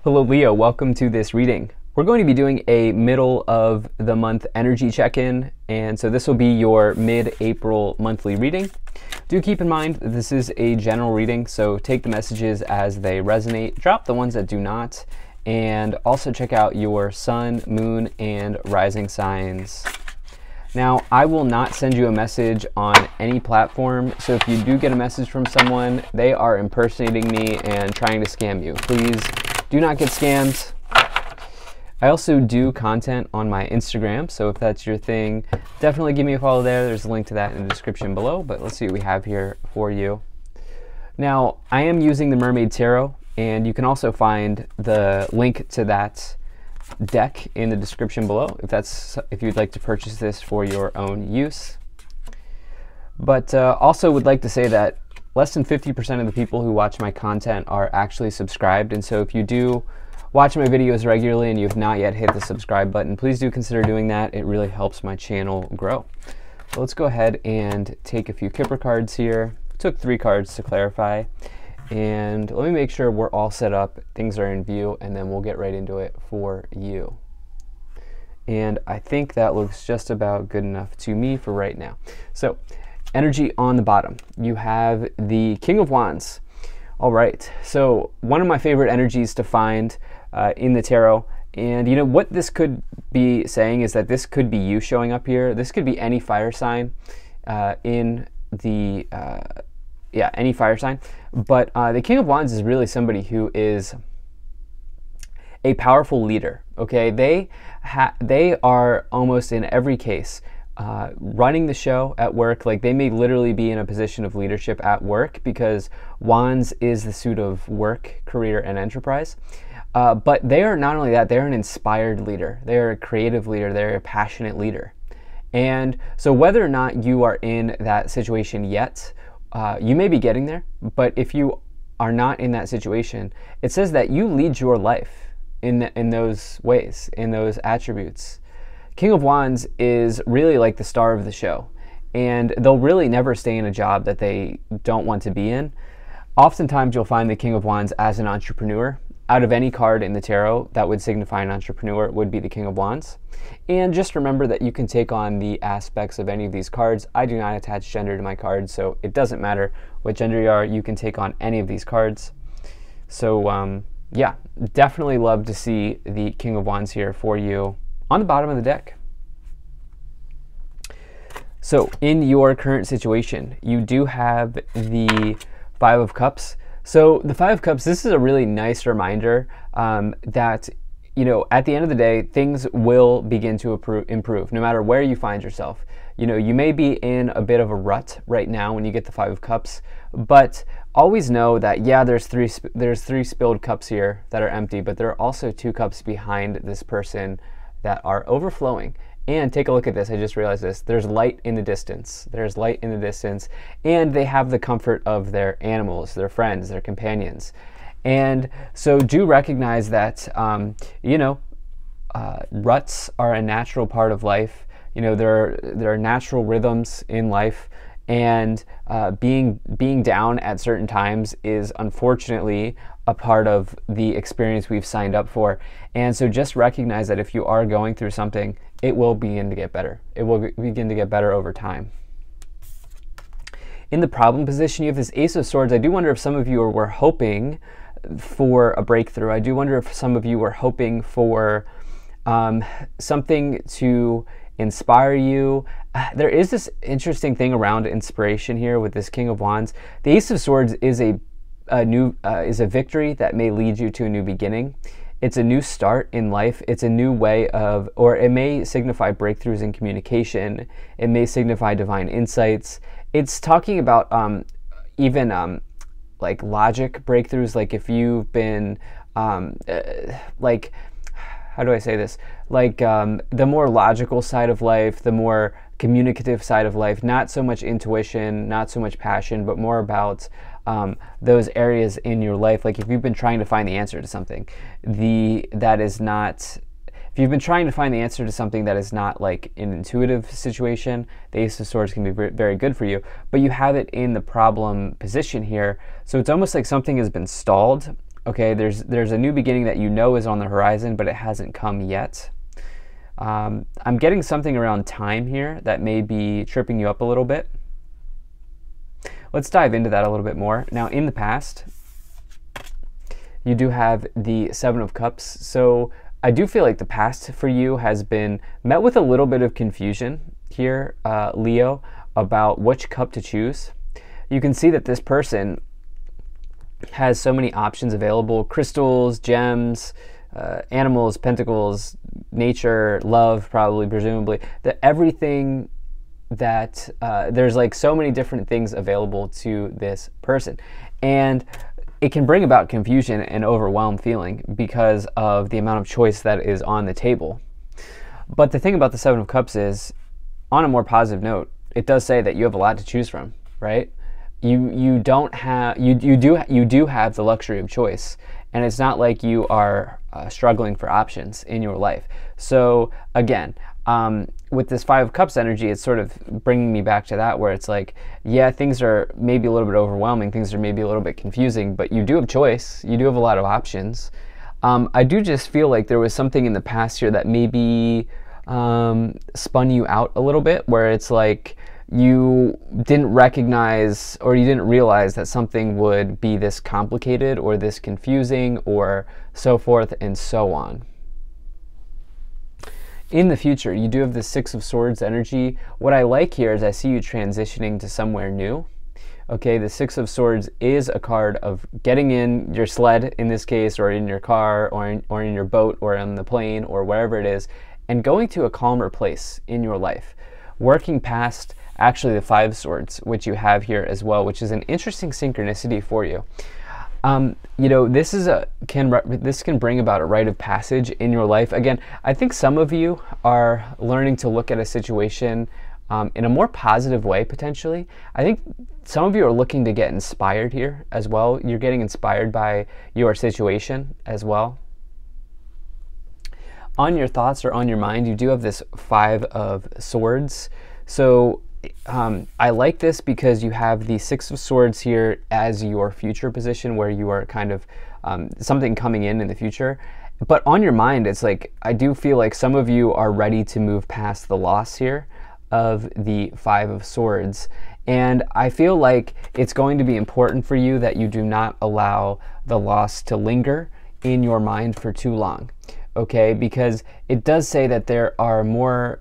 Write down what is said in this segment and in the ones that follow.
Hello Leo, welcome to this reading. We're going to be doing a middle of the month energy check-in, and so this will be your mid-April monthly reading. Do keep in mind that this is a general reading, so take the messages as they resonate, drop the ones that do not, and also check out your sun, moon, and rising signs. Now, I will not send you a message on any platform, so if you do get a message from someone, they are impersonating me and trying to scam you. Please do not get scammed. I also do content on my Instagram, so if that's your thing, definitely give me a follow there. There's a link to that in the description below, but let's see what we have here for you. Now, I am using the Mermaid Tarot, and you can also find the link to that deck in the description below if you'd like to purchase this for your own use. But also would like to say that less than 50% of the people who watch my content are actually subscribed, and so if you do watch my videos regularly and you have not yet hit the subscribe button, please do consider doing that. It really helps my channel grow. So let's go ahead and take a few Kipper cards here. Took 3 cards to clarify, and let me make sure we're all set up, things are in view, and then we'll get right into it for you. And I think that looks just about good enough to me for right now. So energy on the bottom, you have the King of Wands. All right, so one of my favorite energies to find in the tarot, and you know what this could be saying is that this could be you showing up here. This could be any fire sign in the any fire sign, but the King of Wands is really somebody who is a powerful leader. Okay, they are almost in every case running the show at work. Like, they may literally be in a position of leadership at work, because Wands is the suit of work, career, and enterprise. But they are not only that, they're an inspired leader. They're a creative leader. They're a passionate leader. And so whether or not you are in that situation yet, you may be getting there, but if you are not in that situation, it says that you lead your life in those ways, in those attributes. King of Wands is really like the star of the show, and they'll really never stay in a job that they don't want to be in. Oftentimes you'll find the King of Wands as an entrepreneur. Out of any card in the tarot that would signify an entrepreneur would be the King of Wands. And just remember that you can take on the aspects of any of these cards. I do not attach gender to my cards, so it doesn't matter what gender you are, you can take on any of these cards. So yeah, definitely love to see the King of Wands here for you on the bottom of the deck. So in your current situation, you do have the Five of Cups. So the Five of Cups, this is a really nice reminder that, you know, at the end of the day, things will begin to improve no matter where you find yourself. You know, you may be in a bit of a rut right now when you get the Five of Cups, but always know that, yeah, there's three spilled cups here that are empty, but there are also 2 cups behind this person that are overflowing. And take a look at this, I just realized this, there's light in the distance. There's light in the distance, and they have the comfort of their animals, their friends, their companions. And so do recognize that, you know, ruts are a natural part of life. You know, there are natural rhythms in life, and being down at certain times is unfortunately a part of the experience we've signed up for. And so just recognize that if you are going through something, it will begin to get better. It will begin to get better over time. In the problem position, you have this Ace of Swords. I do wonder if some of you were hoping for a breakthrough. I do wonder if some of you were hoping for something to inspire you. There is this interesting thing around inspiration here with this King of Wands. The Ace of Swords is a victory that may lead you to a new beginning. It's a new start in life. It's a new way of, or it may signify breakthroughs in communication. It may signify divine insights. It's talking about even like logic breakthroughs. Like if you've been like, how do I say this? Like the more logical side of life, the more communicative side of life, not so much intuition, not so much passion, but more about those areas in your life. Like if you've been trying to find the answer to something, if you've been trying to find the answer to something that is not like an intuitive situation, the Ace of Swords can be very good for you, but you have it in the problem position here. So it's almost like something has been stalled Okay, there's a new beginning that you know is on the horizon, but it hasn't come yet. I'm getting something around time here that may be tripping you up a little bit. Let's dive into that a little bit more. Now, in the past, you do have the Seven of Cups. So I do feel like the past for you has been met with a little bit of confusion here, Leo, about which cup to choose. You can see that this person has so many options available: crystals, gems, animals, pentacles, nature, love, probably, presumably, that everything that there's like so many different things available to this person. And it can bring about confusion and overwhelmed feeling because of the amount of choice that is on the table. But the thing about the Seven of Cups is, on a more positive note, it does say that you have a lot to choose from, right? You do have the luxury of choice, and it's not like you are struggling for options in your life. So again, with this Five of Cups energy, it's sort of bringing me back to that, where it's like, yeah, things are maybe a little bit overwhelming, things are maybe a little bit confusing, but you do have choice, you do have a lot of options. I do just feel like there was something in the past here that maybe spun you out a little bit, where it's like you didn't recognize or you didn't realize that something would be this complicated or this confusing or so forth and so on. In the future, you do have the Six of Swords energy. What I like here is I see you transitioning to somewhere new. Okay, the Six of Swords is a card of getting in your sled, in this case, or in your car, or in your boat, or on the plane, or wherever it is, and going to a calmer place in your life. Working past actually the Five of Swords, which you have here as well, which is an interesting synchronicity for you. You know, this can bring about a rite of passage in your life. Again, I think some of you are learning to look at a situation in a more positive way, potentially. I think some of you are looking to get inspired here as well. You're getting inspired by your situation as well. On your thoughts or on your mind, you do have this Five of Swords. So I like this because you have the Six of Swords here as your future position, where you are kind of something coming in the future. But on your mind, it's like, I do feel like some of you are ready to move past the loss here of the Five of Swords. And I feel like it's going to be important for you that you do not allow the loss to linger in your mind for too long. Okay, because it does say that there are more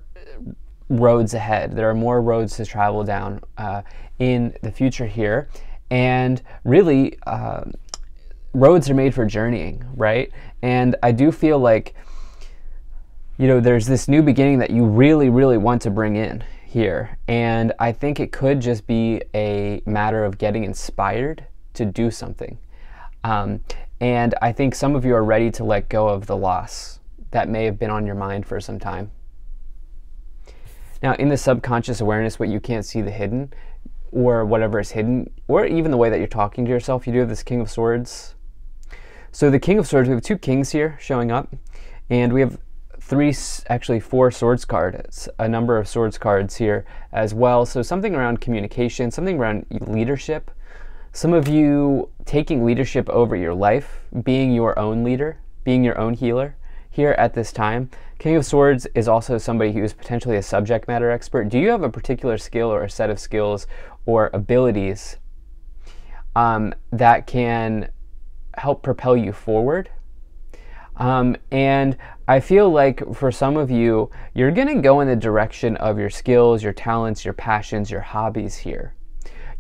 roads ahead. There are more roads to travel down in the future here. And really, roads are made for journeying, right? And I do feel like, you know, there's this new beginning that you really, really want to bring in here. And I think it could just be a matter of getting inspired to do something. And I think some of you are ready to let go of the loss that may have been on your mind for some time. Now, in the subconscious awareness, what you can't see, the hidden, or whatever is hidden, or even the way that you're talking to yourself, you do have this King of Swords. So the King of Swords, we have two kings here showing up, and we have four swords cards, a number of swords cards here as well. So something around communication, something around leadership. Some of you taking leadership over your life, being your own leader, being your own healer here at this time. King of Swords is also somebody who is potentially a subject matter expert. Do you have a particular skill or a set of skills or abilities that can help propel you forward? And I feel like for some of you, you're going to go in the direction of your skills, your talents, your passions, your hobbies here,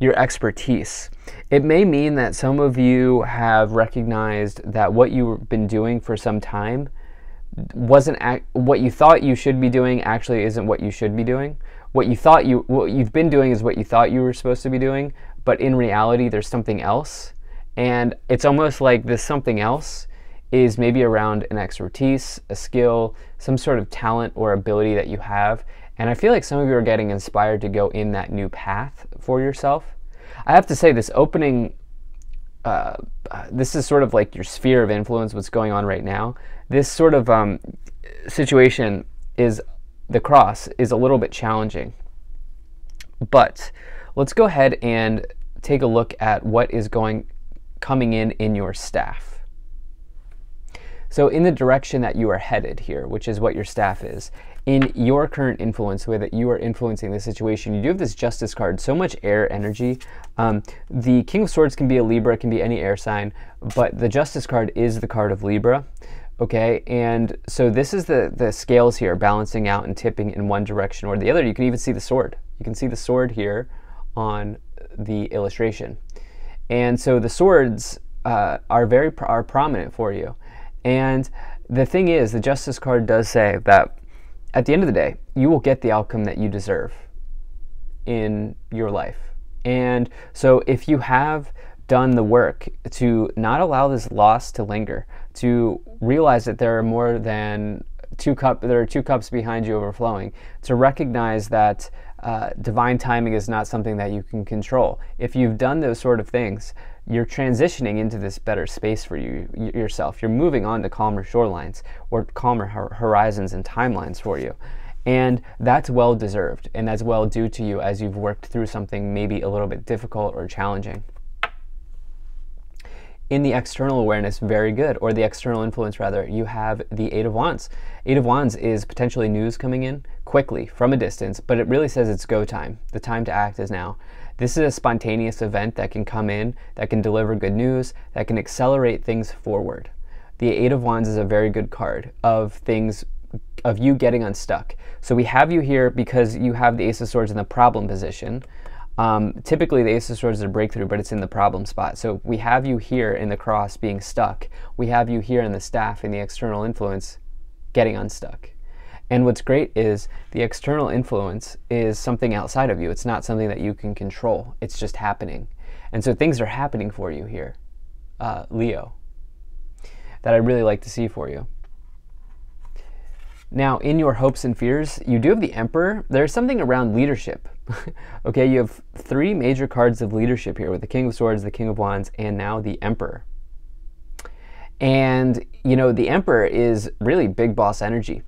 your expertise. It may mean that some of you have recognized that what you've been doing for some time wasn't what you thought you should be doing, actually isn't what you should be doing. What you've been doing is what you thought you were supposed to be doing, but in reality there's something else. And it's almost like this something else is maybe around an expertise, a skill, some sort of talent or ability that you have. And I feel like some of you are getting inspired to go in that new path for yourself. I have to say, this opening, this is sort of like your sphere of influence, what's going on right now. This sort of situation is, the cross is a little bit challenging. But let's go ahead and take a look at what is coming in your staff. So in the direction that you are headed here, which is what your staff is, in your current influence, the way that you are influencing the situation, you do have this Justice card, so much air energy. The King of Swords can be a Libra, it can be any air sign, but the Justice card is the card of Libra. Okay, and so this is the scales here balancing out and tipping in one direction or the other. You can even see the sword. You can see the sword here on the illustration. And so the swords are prominent for you. And the thing is, the Justice card does say that at the end of the day, you will get the outcome that you deserve in your life. And so if you have done the work to not allow this loss to linger, to realize that there are more than there are two cups behind you overflowing, to recognize that divine timing is not something that you can control. If you've done those sort of things, you're transitioning into this better space for yourself. You're moving on to calmer shorelines or calmer horizons and timelines for you. And that's well deserved, and that's well due to you as you've worked through something maybe a little bit difficult or challenging. In the external awareness, very good, or the external influence rather, you have the Eight of Wands. Eight of Wands is potentially news coming in quickly from a distance, but it really says it's go time. The time to act is now. This is a spontaneous event that can come in, that can deliver good news, that can accelerate things forward. The Eight of Wands is a very good card of you getting unstuck. So we have you here because you have the Ace of Swords in the problem position. Typically the Ace of Swords is a breakthrough, but it's in the problem spot. So we have you here in the cross being stuck. We have you here in the staff in the external influence getting unstuck. And what's great is the external influence is something outside of you. It's not something that you can control. It's just happening. And so things are happening for you here, Leo, that I really like to see for you. Now, in your hopes and fears, you do have the Emperor. There's something around leadership. Okay, you have three major cards of leadership here with the King of Swords, the King of Wands, and now the Emperor. And, you know, the Emperor is really big boss energy.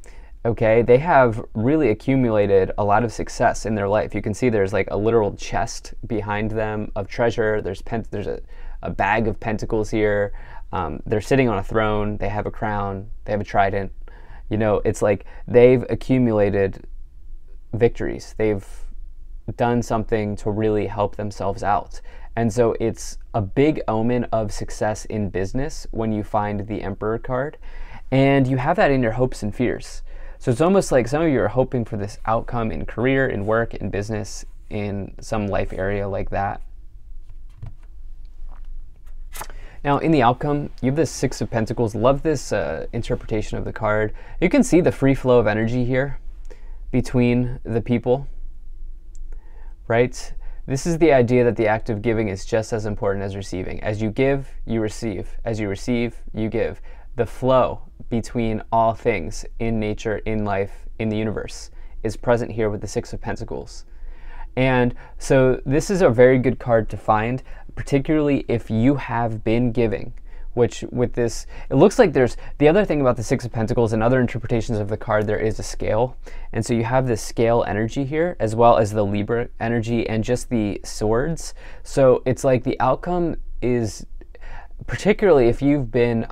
Okay, they have really accumulated a lot of success in their life. You can see there's like a literal chest behind them of treasure. There's a bag of pentacles here. They're sitting on a throne. They have a crown. They have a trident. You know, it's like they've accumulated victories. They've done something to really help themselves out. And so it's a big omen of success in business when you find the Emperor card. And you have that in your hopes and fears. So it's almost like some of you are hoping for this outcome in career, in work, in business, in some life area like that. Now, in the outcome, you have this Six of Pentacles. Love this interpretation of the card. You can see the free flow of energy here between the people, right? This is the idea that the act of giving is just as important as receiving. As you give, you receive. As you receive, you give. The flow between all things in nature, in life, in the universe is present here with the Six of Pentacles. And so this is a very good card to find, particularly if you have been giving, which with this, it looks like there's, the other thing about the Six of Pentacles and other interpretations of the card, there is a scale. And so you have this scale energy here, as well as the Libra energy and just the swords. So it's like the outcome is, particularly if you've been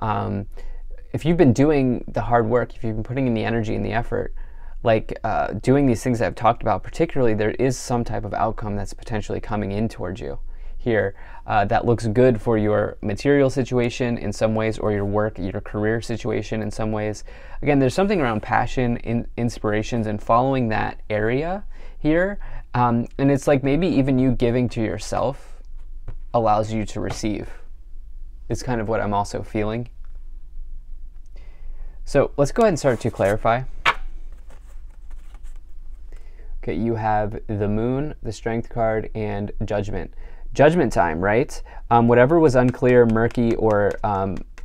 doing the hard work, if you've been putting in the energy and the effort, like doing these things that I've talked about, particularly there is some type of outcome that's potentially coming in towards you here that looks good for your material situation in some ways, or your work, your career situation in some ways. Again, there's something around passion, inspirations, and following that area here. And it's like maybe even you giving to yourself allows you to receive. It's kind of what I'm also feeling. So let's go ahead and start to clarify. Okay, you have the Moon, the Strength card, and Judgment. Judgment time, right? Whatever was unclear, murky, or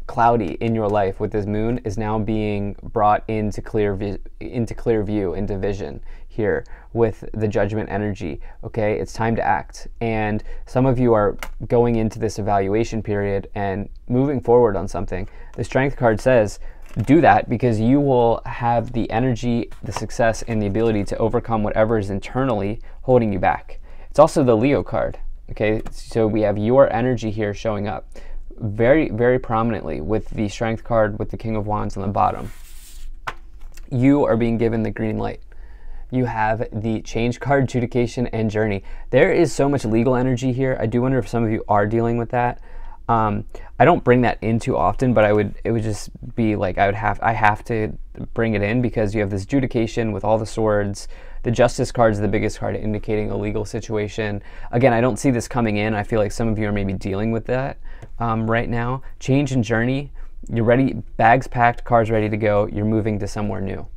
cloudy in your life with this Moon is now being brought into clear view, into vision here with the Judgment energy. Okay, it's time to act. And some of you are going into this evaluation period and moving forward on something. The Strength card says, do that because you will have the energy, the success, and the ability to overcome whatever is internally holding you back. It's also the Leo card. Okay, so we have your energy here showing up. very, very prominently with the Strength card with the King of Wands on the bottom. You are being given the green light. You have the Change card, Adjudication, and Journey. There is so much legal energy here. I do wonder if some of you are dealing with that. I don't bring that in too often, but it would just be like I have to bring it in because you have this Adjudication with all the swords. The Justice card is the biggest card indicating a legal situation. Again, I don't see this coming in. I feel like some of you are maybe dealing with that right now. Change and Journey. You're ready, bags packed, cars ready to go. You're moving to somewhere new.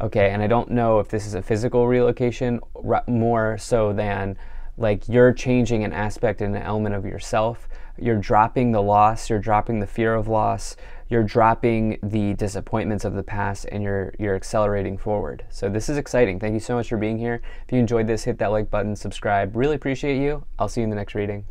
Okay, and I don't know if this is a physical relocation more so than like you're changing an aspect and an element of yourself. You're dropping the loss, you're dropping the fear of loss, you're dropping the disappointments of the past, and you're accelerating forward. So this is exciting. Thank you so much for being here. If you enjoyed this, hit that like button, subscribe. Really appreciate you. I'll see you in the next reading.